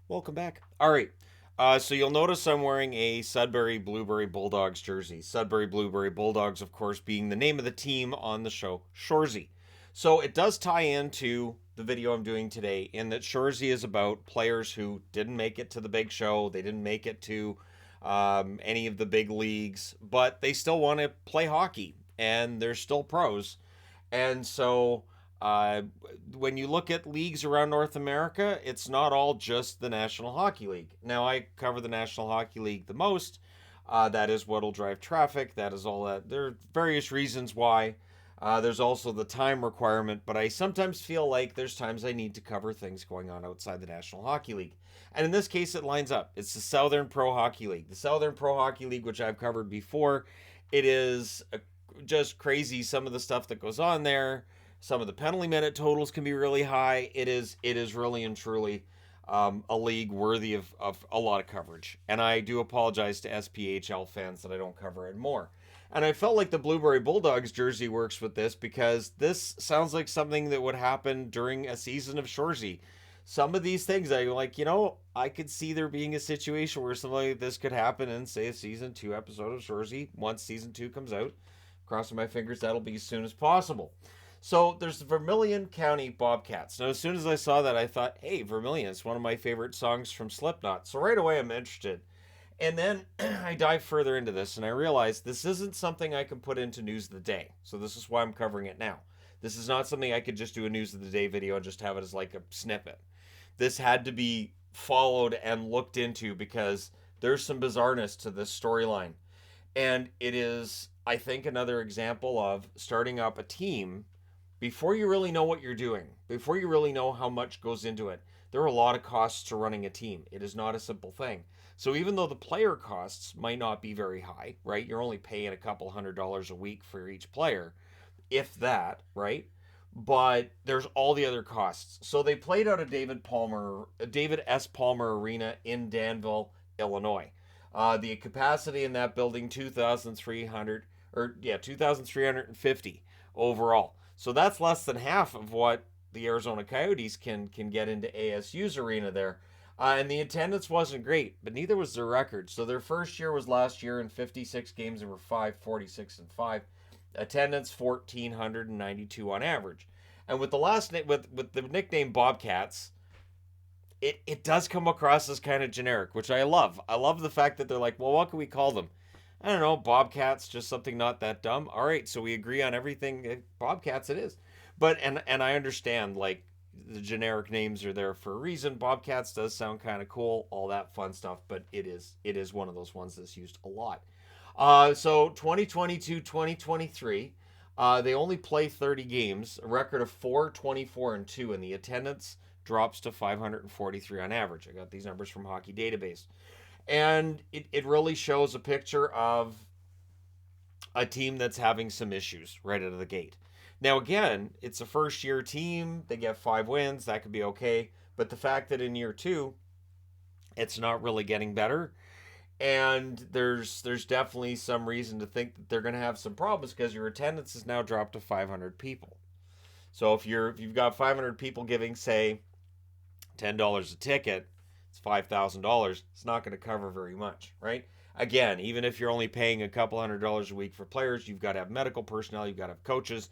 Welcome back. All right. So you'll notice I'm wearing a Sudbury Blueberry Bulldogs jersey. Sudbury Blueberry Bulldogs, of course, being the name of the team on the show, Shorzy. So it does tie into the video I'm doing today in that Shorzy is about players who didn't make it to the big show. They didn't make it to any of the big leagues, but they still want to play hockey and they're still pros. And so uh, when you look at leagues around North America, it's not all just the National Hockey League. Now, I cover the National Hockey League the most. That is what'll drive traffic. That is all that. There are various reasons why. There's also the time requirement, but I sometimes feel like there's times I need to cover things going on outside the National Hockey League. And in this case, it lines up. It's the Southern Pro Hockey League. The Southern Pro Hockey League, which I've covered before, it is just crazy some of the stuff that goes on there. Some of the penalty minute totals can be really high. It is really and truly a league worthy of a lot of coverage. And I do apologize to SPHL fans that I don't cover it more. And I felt like the Blueberry Bulldogs jersey works with this because this sounds like something that would happen during a season of Shorzy. Some of these things I like, I could see there being a situation where something like this could happen in, say, a season 2 episode of Shorzy once season 2 comes out. Crossing my fingers that'll be as soon as possible. So there's the Vermilion County Bobcats. Now, as soon as I saw that, I thought, hey, Vermilion is one of my favorite songs from Slipknot. So right away, I'm interested. And then I dive further into this and I realized this isn't something I can put into News of the Day. So this is why I'm covering it now. This is not something I could just do a News of the Day video and just have it as like a snippet. This had to be followed and looked into because there's some bizarreness to this storyline. And it is, I think, another example of starting up a team before you really know what you're doing, before you really know how much goes into it. There are a lot of costs to running a team. It is not a simple thing. So even though the player costs might not be very high, right? You're only paying a couple $100 a week for each player, if that, right? But there's all the other costs. So they played out of David S. Palmer Arena in Danville, Illinois. The capacity in that building 2,350 overall. So that's less than half of what the Arizona Coyotes can get into ASU's arena there. And the attendance wasn't great, but neither was their record. So their first year was last year in 56 games. They were 546 and 5. Attendance 1,492 on average. And with the with the nickname Bobcats, it does come across as kind of generic, which I love. I love the fact that they're like, well, what can we call them? I don't know, Bobcats, just something not that dumb. All right, so we agree on everything. Bobcats, it is. But and I understand like the generic names are there for a reason. Bobcats does sound kind of cool, all that fun stuff, but it is one of those ones that's used a lot. So 2022, 2023, they only play 30 games, a record of 424 and 2, and the attendance drops to 543 on average. I got these numbers from Hockey Database. And it really shows a picture of a team that's having some issues right out of the gate. Now, again, it's a first year team. They get 5 wins. That could be okay. But the fact that in year 2, it's not really getting better. And there's definitely some reason to think that they're going to have some problems because your attendance is now dropped to 500 people. So if you've got 500 people giving, say, $10 a ticket, it's $5,000. It's not going to cover very much, right? Again, even if you're only paying a couple $100 a week for players, you've got to have medical personnel, you've got to have coaches.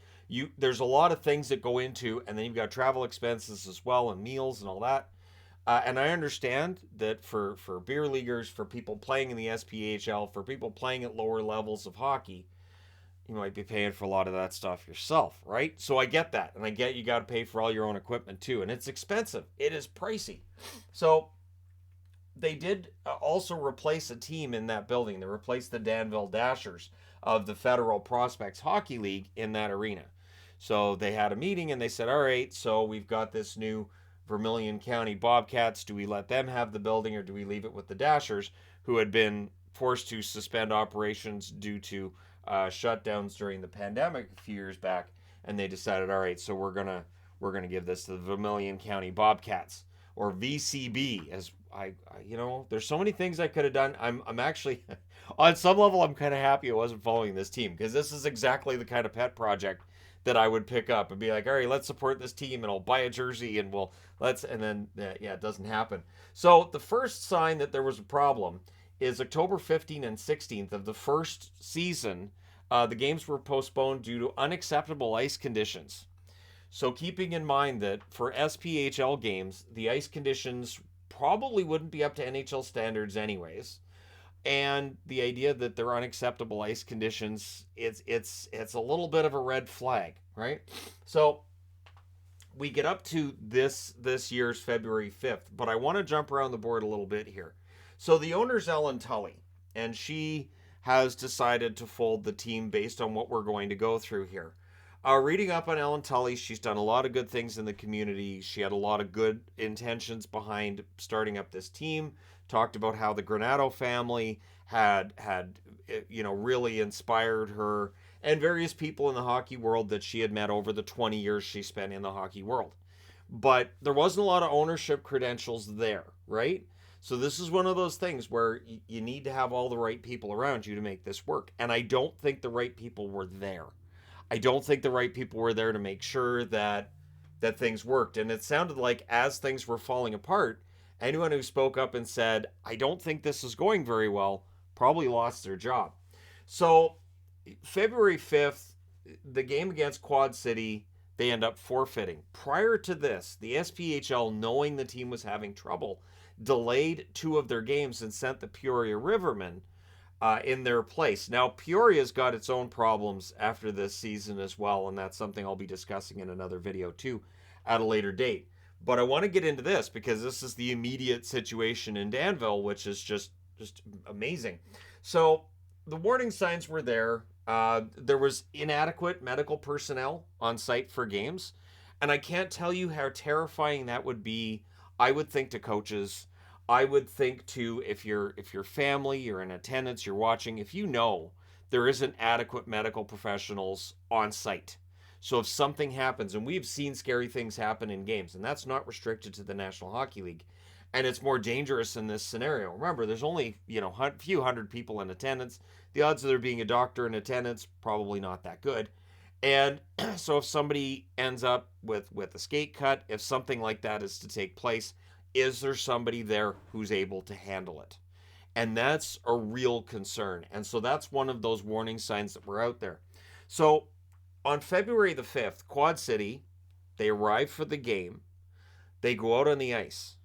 There's a lot of things that go into, and then you've got travel expenses as well, and meals and all that. And I understand that for beer leaguers, for people playing in the SPHL, for people playing at lower levels of hockey, you might be paying for a lot of that stuff yourself, right? So I get that. And I get you got to pay for all your own equipment too. And it's expensive, it is pricey. So they did also replace a team in that building. They replaced the Danville Dashers of the Federal Prospects Hockey League in that arena. So they had a meeting and they said, all right, so we've got this new Vermilion County Bobcats. Do we let them have the building or do we leave it with the Dashers, who had been forced to suspend operations due to shutdowns during the pandemic a few years back? And they decided, all right, so we're gonna give this to the Vermilion County Bobcats, or VCB, as there's so many things I could have done. I'm actually on some level I'm kind of happy I wasn't following this team because this is exactly the kind of pet project that I would pick up and be like, all right, let's support this team, and I'll buy a jersey, and and then yeah, it doesn't happen. So the first sign that there was a problem is October 15th and 16th of the first season. The games were postponed due to unacceptable ice conditions. So keeping in mind that for SPHL games, the ice conditions probably wouldn't be up to NHL standards anyways. And the idea that they're unacceptable ice conditions, it's a little bit of a red flag, right? So we get up to this year's February 5th, but I want to jump around the board a little bit here. So the owner's Ellen Tully, and she has decided to fold the team based on what we're going to go through here. Reading up on Ellen Tully, she's done a lot of good things in the community. She had a lot of good intentions behind starting up this team. Talked about how the Granato family had really inspired her, and various people in the hockey world that she had met over the 20 years she spent in the hockey world. But there wasn't a lot of ownership credentials there, right? So this is one of those things where you need to have all the right people around you to make this work. And I don't think the right people were there. I don't think the right people were there to make sure that things worked. And it sounded like as things were falling apart, anyone who spoke up and said, I don't think this is going very well, probably lost their job. So February 5th, the game against Quad City, they end up forfeiting. Prior to this, the SPHL, knowing the team was having trouble, delayed 2 of their games and sent the Peoria Rivermen in their place. Now, Peoria's got its own problems after this season as well, and that's something I'll be discussing in another video too at a later date. But I want to get into this because this is the immediate situation in Danville, which is just amazing. So the warning signs were there. There was inadequate medical personnel on site for games, and I can't tell you how terrifying that would be. I would think to coaches. I would think to if your family, you're in attendance, you're watching, if you know there isn't adequate medical professionals on site. So if something happens, and we've seen scary things happen in games, and that's not restricted to the National Hockey League, and it's more dangerous in this scenario. Remember, there's only a few hundred people in attendance. The odds of there being a doctor in attendance probably not that good. And so if somebody ends up with a skate cut, if something like that is to take place, is there somebody there who's able to handle it? And that's a real concern. And so that's one of those warning signs that were out there. So on February the 5th, Quad City, they arrive for the game. They go out on the ice.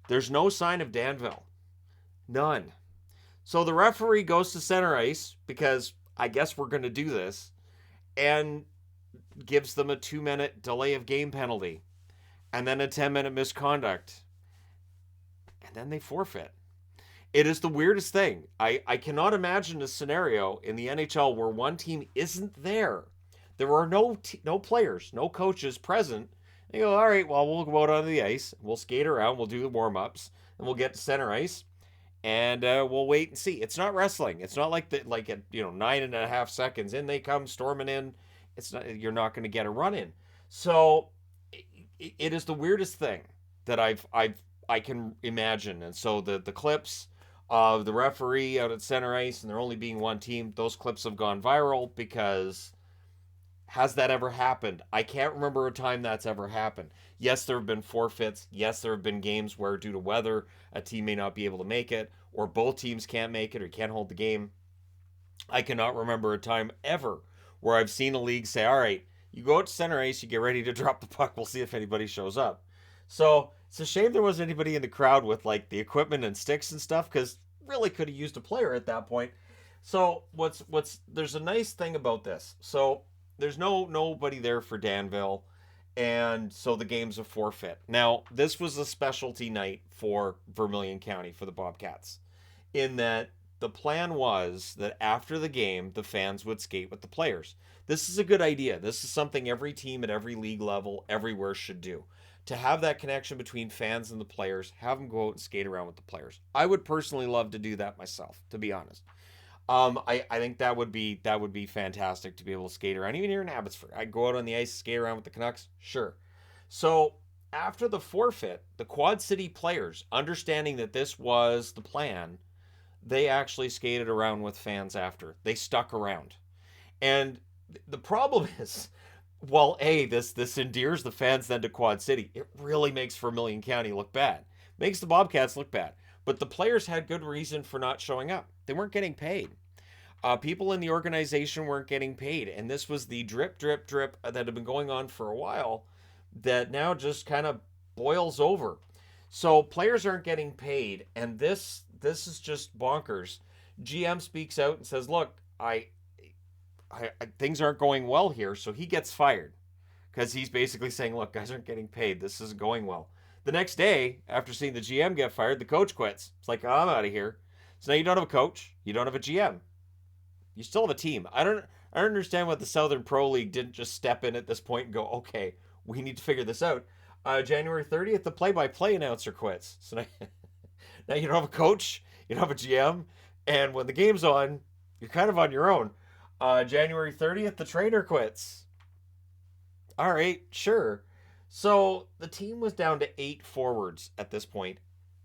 There's no sign of Danville. None. So the referee goes to center ice because I guess we're going to do this and gives them a 2-minute delay of game penalty and then a 10-minute misconduct. And then they forfeit. It is the weirdest thing. I cannot imagine a scenario in the NHL where one team isn't there. There are no players, no coaches present. They go, all right, well, we'll go out on the ice. We'll skate around. We'll do the warm-ups. And we'll get to center ice. And we'll wait and see. It's not wrestling. It's not like 9.5 seconds in they come storming in. It's not. You're not going to get a run in. So it is the weirdest thing that I can imagine. And so the clips of the referee out at center ice and there only being one team, those clips have gone viral because has that ever happened? I can't remember a time that's ever happened. Yes, there have been forfeits. Yes, there have been games where due to weather, a team may not be able to make it, or both teams can't make it or can't hold the game. I cannot remember a time ever where I've seen a league say, all right, you go out to center ice, you get ready to drop the puck, we'll see if anybody shows up. So it's a shame there wasn't anybody in the crowd with like the equipment and sticks and stuff, because really could have used a player at that point. So there's a nice thing about this. So there's nobody there for Danville, and so the game's a forfeit. Now, this was a specialty night for Vermilion County, for the Bobcats, in that the plan was that after the game, the fans would skate with the players. This is a good idea. This is something every team at every league level, everywhere should do. To have that connection between fans and the players, have them go out and skate around with the players. I would personally love to do that myself, to be honest. I think that would be fantastic to be able to skate around. Even here in Abbotsford, I'd go out on the ice, skate around with the Canucks. Sure. So after the forfeit, the Quad City players, understanding that this was the plan, they actually skated around with fans after. They stuck around. And the problem is, Well, this endears the fans then to Quad City. It really makes Vermilion County look bad. Makes the Bobcats look bad. But the players had good reason for not showing up. They weren't getting paid. People in the organization weren't getting paid, and this was the drip, drip, drip that had been going on for a while. That now just kind of boils over. So players aren't getting paid, and this is just bonkers. GM speaks out and says, "Look, things aren't going well here," so he gets fired because he's basically saying, "Look, guys aren't getting paid. This isn't going well." The next day, after seeing the GM get fired, the coach quits. It's like, oh, I'm out of here. So now you don't have a coach, you don't have a GM, you still have a team. I don't understand what the Southern Pro League didn't just step in at this point and go, okay, we need to figure this out. January 30th, the play-by-play announcer quits. So now, now you don't have a coach, you don't have a GM, and when the game's on, you're kind of on your own. January 30th, the trainer quits. All right, sure. So the team was down to 8 forwards at this point,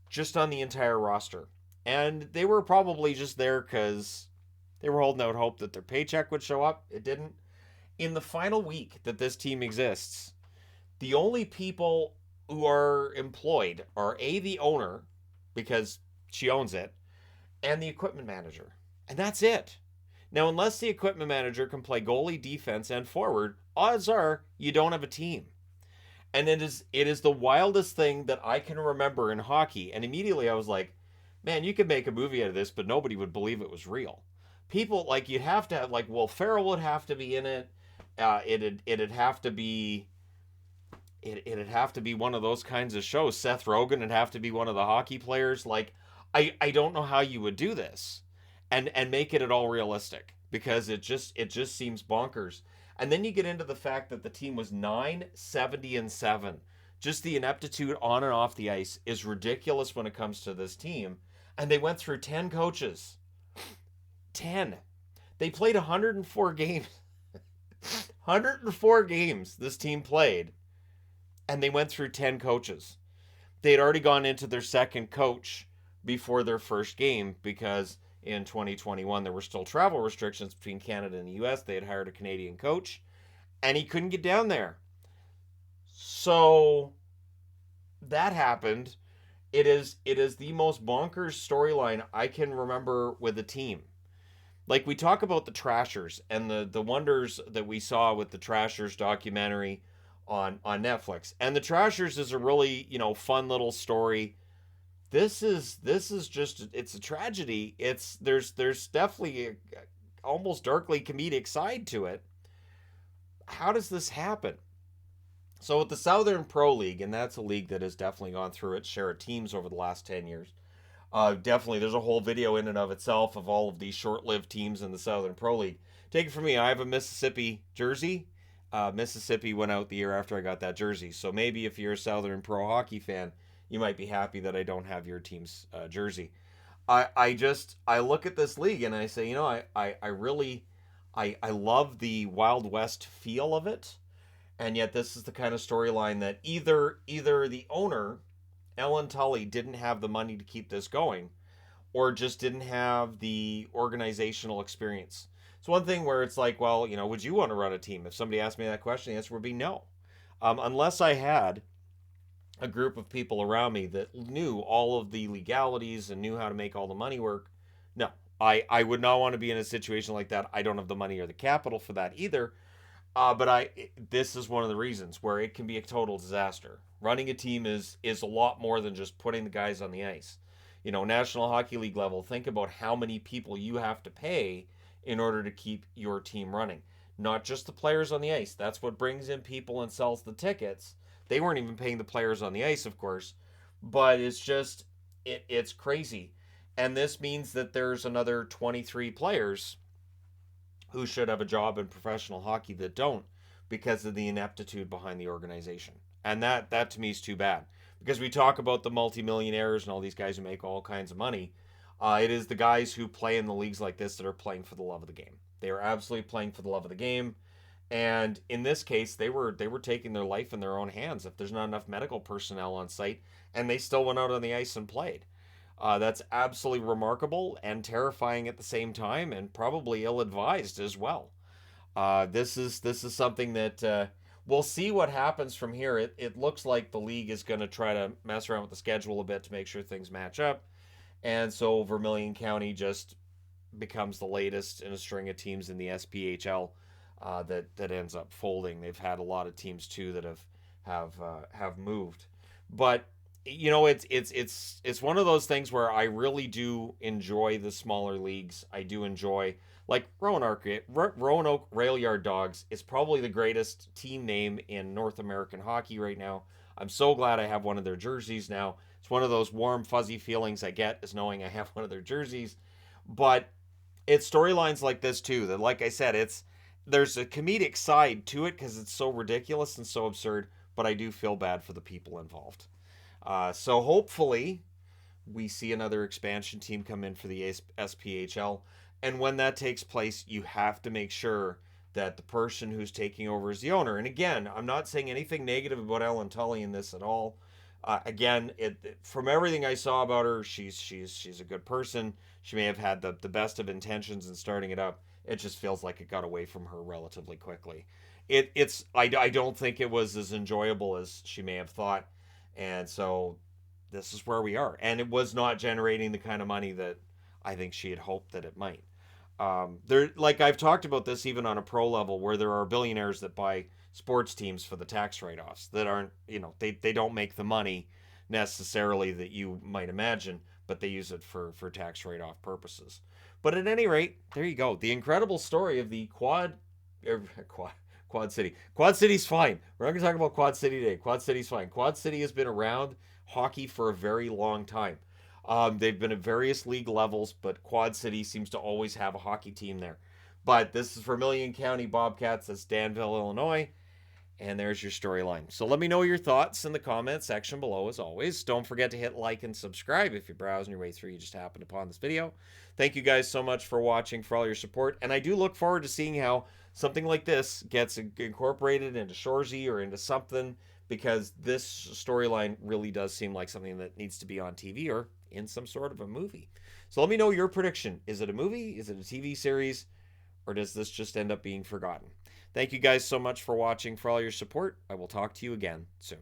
just on the entire roster. And they were probably just there because they were holding out hope that their paycheck would show up. It didn't. In the final week that this team exists, the only people who are employed are the owner, because she owns it, and the equipment manager. And that's it. Now, unless the equipment manager can play goalie, defense, and forward, odds are you don't have a team. And it is the wildest thing that I can remember in hockey. And immediately I was like, man, you could make a movie out of this, but nobody would believe it was real. People like you'd have to have like Will Ferrell would have to be in it. It'd have to be it'd have to be one of those kinds of shows. Seth Rogen would have to be one of the hockey players. Like I don't know how you would do this and make it at all realistic because it just seems bonkers. And then you get into the fact that the team was 9-70-7. Just the ineptitude on and off the ice is ridiculous when it comes to this team. And they went through 10 coaches. 10. They played 104 games. 104 games this team played, and they went through 10 coaches. They had already gone into their second coach before their first game because in 2021 there were still travel restrictions between Canada and the US. They had hired a Canadian coach and he couldn't get down there. So that happened. It is the most bonkers storyline I can remember with a team. Like we talk about the Trashers and the wonders that we saw with the Trashers documentary on Netflix. And the Trashers is a really, fun little story. This is just it's a tragedy. There's definitely a almost darkly comedic side to it. How does this happen? So with the Southern Pro League, and that's a league that has definitely gone through its share of teams over the last 10 years. Definitely, there's a whole video in and of itself of all of these short-lived teams in the Southern Pro League. Take it from me, I have a Mississippi jersey. Mississippi went out the year after I got that jersey. So maybe if you're a Southern Pro hockey fan, you might be happy that I don't have your team's jersey. I look at this league and I say, I really I love the Wild West feel of it, and yet this is the kind of storyline that either the owner Ellen Tully didn't have the money to keep this going, or just didn't have the organizational experience. It's one thing where it's like, well, would you want to run a team? If somebody asked me that question, the answer would be no. Unless I had a group of people around me that knew all of the legalities and knew how to make all the money work, no. I would not want to be in a situation like that. I don't have the money or the capital for that either. But this is one of the reasons where it can be a total disaster. Running a team is a lot more than just putting the guys on the ice. National Hockey League level, think about how many people you have to pay in order to keep your team running. Not just the players on the ice. That's what brings in people and sells the tickets. They weren't even paying the players on the ice, of course. But it's crazy. And this means that there's another 23 players who should have a job in professional hockey that don't because of the ineptitude behind the organization. And that to me is too bad. Because we talk about the multimillionaires and all these guys who make all kinds of money. It is the guys who play in the leagues like this that are playing for the love of the game. They are absolutely playing for the love of the game. And in this case, they were taking their life in their own hands if there's not enough medical personnel on site, and they still went out on the ice and played. That's absolutely remarkable and terrifying at the same time, and probably ill-advised as well. This is something that we'll see what happens from here. It looks like the league is going to try to mess around with the schedule a bit to make sure things match up, and so Vermilion County just becomes the latest in a string of teams in the SPHL that ends up folding. They've had a lot of teams too that have moved, but it's one of those things where I really do enjoy the smaller leagues. I do enjoy like Roanoke Rail Yard Dogs is probably the greatest team name in North American hockey right now. I'm so glad I have one of their jerseys now. It's one of those warm, fuzzy feelings I get is knowing I have one of their jerseys. But it's storylines like this too that, like I said, there's a comedic side to it because it's so ridiculous and so absurd. But I do feel bad for the people involved. So hopefully we see another expansion team come in for the SPHL. And when that takes place, you have to make sure that the person who's taking over is the owner. And again, I'm not saying anything negative about Ellen Tully in this at all. Again, from everything I saw about her, she's a good person. She may have had the best of intentions in starting it up. It just feels like it got away from her relatively quickly. I don't think it was as enjoyable as she may have thought, and so this is where we are. And it was not generating the kind of money that I think she had hoped that it might. There, like I've talked about this even on a pro level, where there are billionaires that buy sports teams for the tax write-offs that aren't, they don't make the money necessarily that you might imagine, but they use it for tax write-off purposes. But at any rate, there you go. The incredible story of the Quad City. Quad City's fine. We're not going to talk about Quad City today. Quad City's fine. Quad City has been around hockey for a very long time. They've been at various league levels, but Quad City seems to always have a hockey team there. But this is Vermilion County Bobcats. That's Danville, Illinois. And there's your storyline. So let me know your thoughts in the comment section below, as always. Don't forget to hit like and subscribe if you're browsing your way through. You just happened upon this video. Thank you guys so much for watching, for all your support. And I do look forward to seeing how something like this gets incorporated into Shoresy or into something, because this storyline really does seem like something that needs to be on TV or in some sort of a movie. So let me know your prediction. Is it a movie? Is it a TV series? Or does this just end up being forgotten? Thank you guys so much for watching, for all your support. I will talk to you again soon.